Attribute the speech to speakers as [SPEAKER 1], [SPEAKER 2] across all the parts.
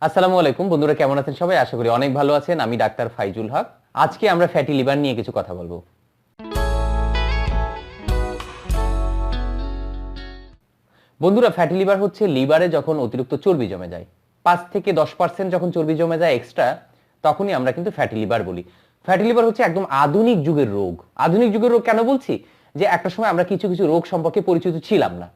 [SPEAKER 1] আসসালামু আলাইকুম বন্ধুরা, কেমন আছেন সবাই? আশা করি অনেক ভালো আছেন। আমি ডাক্তার ফাইজুল হক। আজকে আমরা ফ্যাটি লিভার নিয়ে কিছু কথা বলবো। বন্ধুরা, ফ্যাটি লিভার হচ্ছে লিভারে যখন অতিরিক্ত চর্বি জমে যায়, 5 থেকে 10% যখন চর্বি জমে যায় এক্সট্রা, তখনই আমরা কিন্তু ফ্যাটি লিভার বলি। ফ্যাটি লিভার হচ্ছে একদম আধুনিক যুগের রোগ। আধুনিক যুগের রোগ কেন বলছি? যে একটা সময় আমরা কিছু কিছু রোগ সম্পর্কে পরিচিত ছিলাম না।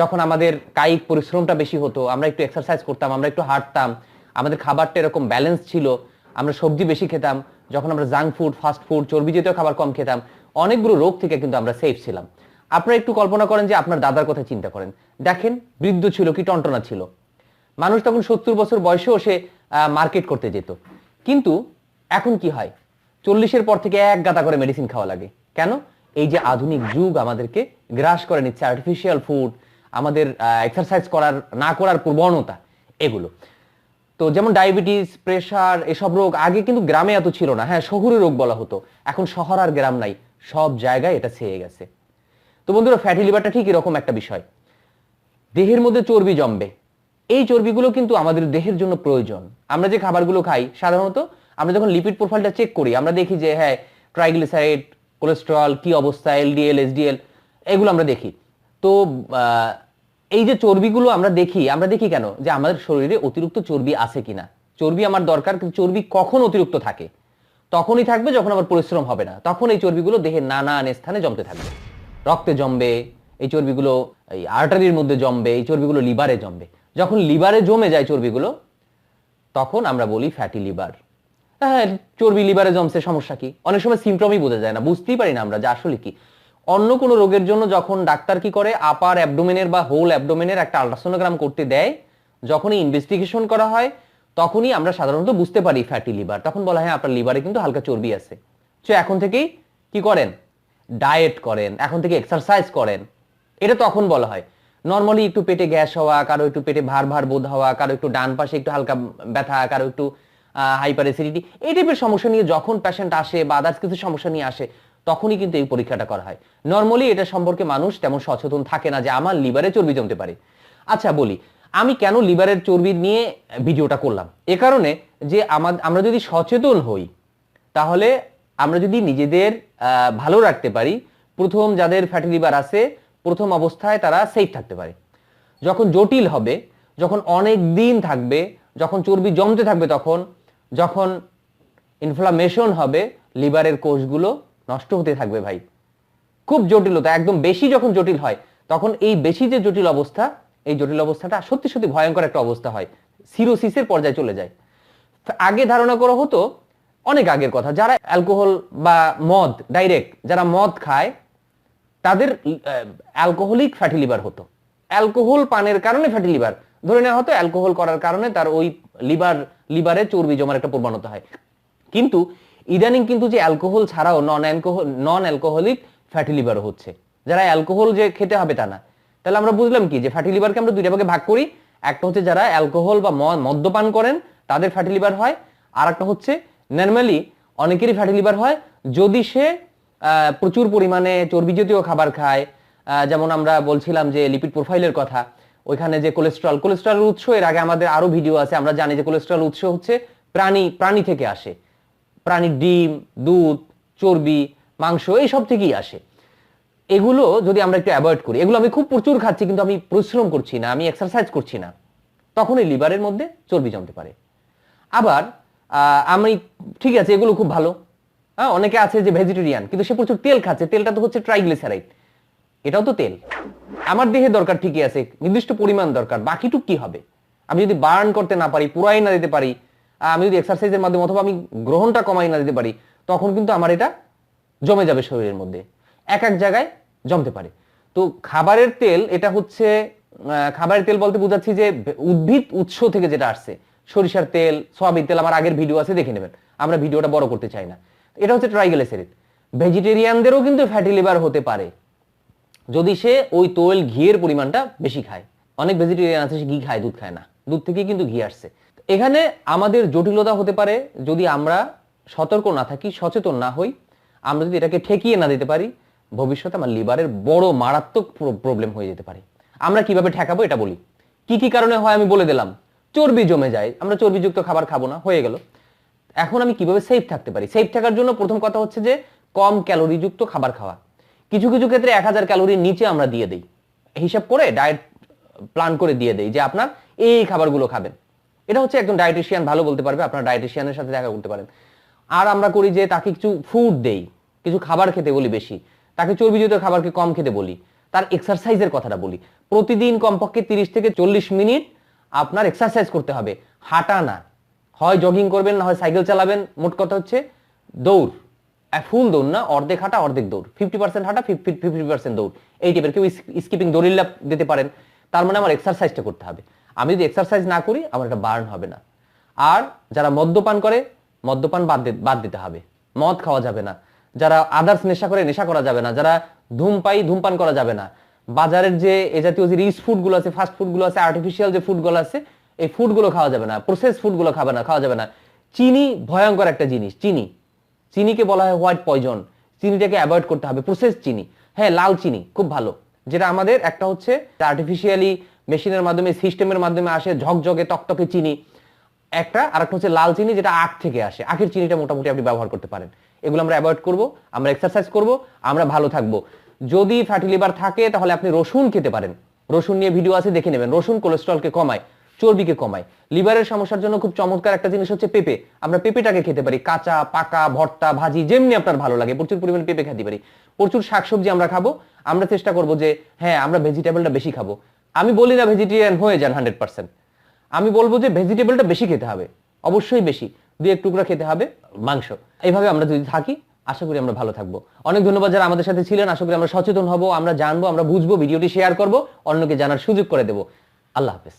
[SPEAKER 1] যখন আমাদের কায়িক পরিশ্রমটা বেশি হতো, আমরা একটু এক্সারসাইজ করতাম, আমরা একটু হাঁটতাম, আমাদের খাবারটা এরকম ব্যালেন্স ছিল, আমরা সবজি বেশি খেতাম, যখন আমরা জাঙ্ক ফুড, ফাস্ট ফুড, চর্বি জাতীয় খাবার কম খেতাম, অনেকগুলো রোগ থেকে কিন্তু আমরা সেফ ছিলাম। আপনারা একটু কল্পনা করেন যে আপনার দাদার কথা চিন্তা করেন, দেখেন বৃদ্ধ ছিল কি টনটনা ছিল। মানুষ তখন 70 বছর বয়সেও সে মার্কেট করতে যেত। কিন্তু এখন কি হয়? 40-এর পর থেকে এক গাদা করে মেডিসিন খাওয়া লাগে। কেন? এই যে আধুনিক যুগ আমাদেরকে গ্রাস করে নিচ্ছে, আর্টিফিশিয়াল ফুড, আমাদের এক্সারসাইজ না করার প্রবণতা, এগুলো। তো যেমন ডায়াবেটিস, প্রেশার, এসব রোগ আগে কিন্তু গ্রামে এত ছিল না। হ্যাঁ, শহুরে রোগ বলা হতো। এখন শহর আর গ্রাম নাই, সব জায়গায় এটা ছেয়ে গেছে। তো বন্ধুরা, ফ্যাটি লিভারটা ঠিক এরকম একটা বিষয়। দেহের মধ্যে চর্বি জমবে, এই চর্বিগুলো কিন্তু আমাদের দেহের জন্য প্রয়োজন। আমরা যে খাবারগুলো খাই, সাধারণত আমরা যখন লিপিড প্রোফাইলটা চেক করি, আমরা দেখি যে হ্যাঁ, ট্রাইগ্লিসারাইড, কোলেস্টেরল কি অবস্থা, এলডিএল, এসডিএল, এগুলো আমরা দেখি। তো এই যে চর্বিগুলো আমরা দেখি কেন? যে আমাদের শরীরে অতিরিক্ত চর্বি আছে কিনা। চর্বি আমার দরকার, কিন্তু চর্বি কখন অতিরিক্ত থাকে? তখনই থাকবে যখন আমার পরিশ্রম হবে না। তখন এই চর্বিগুলো দেহের নানান স্থানে জমতে থাকবে। রক্তে জমবে এই চর্বিগুলো, এই আর্টারির মধ্যে জমবে এই চর্বিগুলো, লিভারে জমবে। যখন লিভারে জমে যায় চর্বিগুলো, তখন আমরা বলি ফ্যাটি লিভার। হ্যাঁ, চর্বি লিভারে জমছে, সমস্যা কি? অনেক সময় সিমটমই বোঝা যায় না, বুঝতেই পারি না আমরা যে আসলে কি। অন্য কোনো রোগের জন্য যখন ডাক্তার কি করে, আপার অ্যাবডোমেনের বা হোল অ্যাবডোমেনের একটা আল্ট্রাসোনোগ্রাম করতে দেয়, যখনই ইনভেস্টিগেশন করা হয়, তখনই আমরা সাধারণত বুঝতে পারি ফ্যাটি লিভার। তখন বলা হয় আপনার লিভারে কিন্তু হালকা চর্বি আছে। তো এখন থেকেই কি করেন? ডায়েট করেন, এখন থেকে এক্সারসাইজ করেন। এটা তখন বলা হয়। নর্মালি একটু পেটে গ্যাস হওয়া, কারো একটু পেটে ভার ভার বোধ হওয়া, কারো একটু ডান পাশে একটু হালকা ব্যথা, কারো একটু হাইপার অ্যাসিডিটি, এই টাইপের সমস্যা নিয়ে যখন পেশেন্ট আসে বা আদার্স কিছু সমস্যা নিয়ে আসে, তখনই কিন্তু এই পরীক্ষাটা করা হয়। নর্মালি এটা সম্পর্কে মানুষ তেমন সচেতন থাকে না যে আমার লিভারে চর্বি জমতে পারে। আচ্ছা বলি, আমি কেন লিভারের চর্বি নিয়ে ভিডিওটা করলাম? এ কারণে যে আমরা যদি সচেতন হই, তাহলে আমরা যদি নিজেদের ভালো রাখতে পারি, প্রথম যাদের ফ্যাটি লিভার আছে, প্রথম অবস্থায় তারা সেফ থাকতে পারে। যখন জটিল হবে, যখন অনেক দিন থাকবে, যখন চর্বি জমতে থাকবে, যখন ইনফ্লামেশন হবে, লিভারের কোষগুলো নষ্ট হতে থাকবে ভাই। খুব জটিলতা, একদম বেশি যখন জটিল হয়, তখন এই বেশি যে জটিল অবস্থা, এই জটিল অবস্থাটা সত্যি সত্যি ভয়ঙ্কর একটা অবস্থা হয়, সিরোসিসের পর্যায়ে চলে যায়। আগে ধারণা করা হতো, অনেক আগের কথা, যারা অ্যালকোহল বা মদ, ডাইরেক্ট যারা মদ খায়, তাদের অ্যালকোহলিক ফ্যাটি লিভার হতো। অ্যালকোহল পানের কারণে ফ্যাটি লিভার ধরে নেওয়া হতো, অ্যালকোহল করার কারণে তার ওই লিভারে চর্বি জমার একটা প্রবণতা হয়। কিন্তু ইদানিং কিন্তু যে অ্যালকোহল ছাড়াও নন অ্যালকোহলিক ফ্যাটি লিভার হচ্ছে। যারা অ্যালকোহল যে খেতে হবে তা না। তাহলে আমরা বুঝলাম কি, যে ফ্যাটি লিভারকে আমরা দুইটা ভাগে ভাগ করি। একটা হচ্ছে যারা অ্যালকোহল বা মদ্যপান করেন, তাদের ফ্যাটি লিভার হয়। আর একটা হচ্ছে নরমালি অনেকেরই ফ্যাটি লিভার হয় যদি সে প্রচুর পরিমাণে চর্বি জাতীয় খাবার খায়। যেমন আমরা বলছিলাম যে লিপিড প্রোফাইলের কথা, ওইখানে যে কোলেস্টেরলের উৎস, এর আগে আমাদের আরো ভিডিও আছে, আমরা জানি যে কোলেস্টেরল উৎস হচ্ছে প্রাণী থেকে আসে। প্রাণীর ডিম, দুধ, চর্বি, মাংস, এইসব থেকেই আসে। এগুলো যদি আমরা একটু অ্যাভয়েড করি, এগুলো আমি খুব প্রচুর খাচ্ছি কিন্তু আমি পরিশ্রম করছি না, আমি এক্সারসাইজ করছি না, তখন এই লিভারের মধ্যে চর্বি জমতে পারে। আবার আমি ঠিক আছে, এগুলো খুব ভালো। হ্যাঁ, অনেকে আছে যে ভেজিটেরিয়ান, কিন্তু সে প্রচুর তেল খাচ্ছে, তেলটা তো হচ্ছে ট্রাইগ্লিসারাইড, এটাও তো তেল। আমার দেহে দরকার ঠিকই আছে, নির্দিষ্ট পরিমাণ দরকার, বাকিটুক কি হবে? আমি যদি বার্ন করতে না পারি, পুরাই না দিতে পারি, আমি যদি এক্সারসাইজের মাধ্যমে অথবা আমি গ্রহণটা কমাই না দিতে পারি, তখন কিন্তু আমার এটা জমে যাবে শরীরের মধ্যে, এক এক জায়গায় জমতে পারে। তো খাবারের তেল, এটা হচ্ছে খাবারের তেল বলতে বোঝাচ্ছি যে উদ্ভিদ উৎস থেকে যেটা আসছে, সরিষার তেল, সয়াবিন তেল, আমার আগের ভিডিও আছে, দেখে নেবেন, আমরা ভিডিওটা বড় করতে চাই না। এটা হচ্ছে ট্রাইগ্লিসারাইড। ভেজিটেরিয়ানদেরও কিন্তু ফ্যাটি লিভার হতে পারে যদি সে ওই তৈল ঘিয়ের পরিমাণটা বেশি খায়। অনেক ভেজিটেরিয়ান আছে সে ঘি খায়, দুধ খায় না, দুধ থেকেই কিন্তু ঘি আসছে। এখানে আমাদের জটিলতা হতে পারে যদি আমরা সতর্ক না থাকি, সচেতন না হই, আমরা যদি এটাকে ঠেকিয়ে না দিতে পারি, ভবিষ্যতে আমার লিভারের বড় মারাত্মক প্রবলেম হয়ে যেতে পারে। আমরা কিভাবে ঠেকাবো এটা বলি। কি কি কারণে হয় আমি বলে দিলাম। চর্বি জমে যায়, আমরা চর্বিযুক্ত খাবার খাবো না, হয়ে গেল। এখন আমি কিভাবে সেফ থাকতে পারি? সেফ থাকার জন্য প্রথম কথা হচ্ছে যে কম ক্যালোরিযুক্ত খাবার খাওয়া। কিছু কিছু ক্ষেত্রে 1000 ক্যালোরির নিচে আমরা দিয়ে দেই, হিসাব করে ডায়েট প্ল্যান করে দিয়ে দেই যে আপনার এই খাবারগুলো খাবেন। এটা হচ্ছে একজন ডায়েটিশিয়ান ভালো বলতে পারবে, আপনার ডায়েটিশিয়ানের সাথে দেখা করতে পারেন। আর আমরা করি যে তাকে কিছু ফুড দেই, কিছু খাবার খেতে বলি বেশি, তাকে চর্বিযুক্ত খাবারকে কম খেতে বলি, তার এক্সারসাইজের কথাটা বলি। প্রতিদিন কমপক্ষে 30 থেকে 40 মিনিট আপনার এক্সারসাইজ করতে হবে, হাঁটা না, হয় জগিং করবেন না হয় সাইকেল চালাবেন। মোট কথা হচ্ছে দৌড়, ফুল দৌড় না, অর্ধেক হাঁটা অর্ধেক দৌড়, 50% হাঁটা 50% দৌড়, এই টাইপের। কেউ স্কিপিং দড়িল্লা দিতে পারেন। তার মানে আমার এক্সারসাইজটা করতে হবে। আমি যদি এক্সারসাইজ না করি আমার এটা বার্ন হবে না। আর যারা মদ্যপান করে, মদ্যপান বাদ দিতে হবে, মদ খাওয়া যাবে না। যারা আদার্স নেশা করে, নেশা করা যাবে না। যারা ধূমপান করা যাবে না। বাজারের যে এ জাতীয় যে রিচ ফুডগুলো আছে, ফাস্ট ফুডগুলো আছে, আর্টিফিশিয়াল যে ফুডগুলো আছে, এই ফুডগুলো খাওয়া যাবে না। প্রসেস ফুডগুলো খাওয়া যাবে না। চিনি ভয়ঙ্কর একটা জিনিস। চিনিকে বলা হয় হোয়াইট পয়জন। চিনিটাকে অ্যাভয়েড করতে হবে। প্রসেস চিনি, হ্যাঁ লাল চিনি খুব ভালো, যেটা আমাদের একটা হচ্ছে আর্টিফিশিয়ালি মেশিনের মাধ্যমে সিস্টেমের মাধ্যমে আসে ঝকঝকে তকতকে চিনি একটা, আর একটা হচ্ছে লাল চিনি যেটা আখ থেকে আসে। আখের চিনিটা মোটামুটি আপনি ব্যবহার করতে পারেন। এগুলো আমরা অ্যাভয়েড করব, আমরা এক্সারসাইজ করব, আমরা ভালো থাকবো। যদি ফ্যাটি লিভার থাকে তাহলে আপনি রসুন খেতে পারেন। রসুন নিয়ে ভিডিও আছে, দেখে নেবেন। রসুন কোলেস্ট্রলকে কমায়, চর্বিকে কমায়। লিভারের সমস্যার জন্য খুব চমৎকার একটা জিনিস হচ্ছে পেঁপে। আমরা পেঁপেটাকে খেতে পারি, কাঁচা, পাকা, ভর্তা, ভাজি, যেমনি আপনার ভালো লাগে। প্রচুর পরিমাণে পেঁপে খেতে পারি। প্রচুর শাকসবজি আমরা খাবো। আমরা চেষ্টা করবো যে হ্যাঁ আমরা ভেজিটেবলটা বেশি খাবো। আমি বলি না ভেজিটেরিয়ান হয়ে যান 100%, আমি বলবো যে ভেজিটেবলটা বেশি খেতে হবে, অবশ্যই বেশি, 2-1 টুকরা খেতে হবে মাংস। এইভাবে আমরা যদি থাকি আশা করি আমরা ভালো থাকবো। অনেক ধন্যবাদ যারা আমাদের সাথে ছিলেন। আশা করি আমরা সচেতন হব, আমরা জানবো, আমরা বুঝবো, ভিডিওটি শেয়ার করব, অন্যকে জানার সুযোগ করে দেব। আল্লাহ হাফেজ।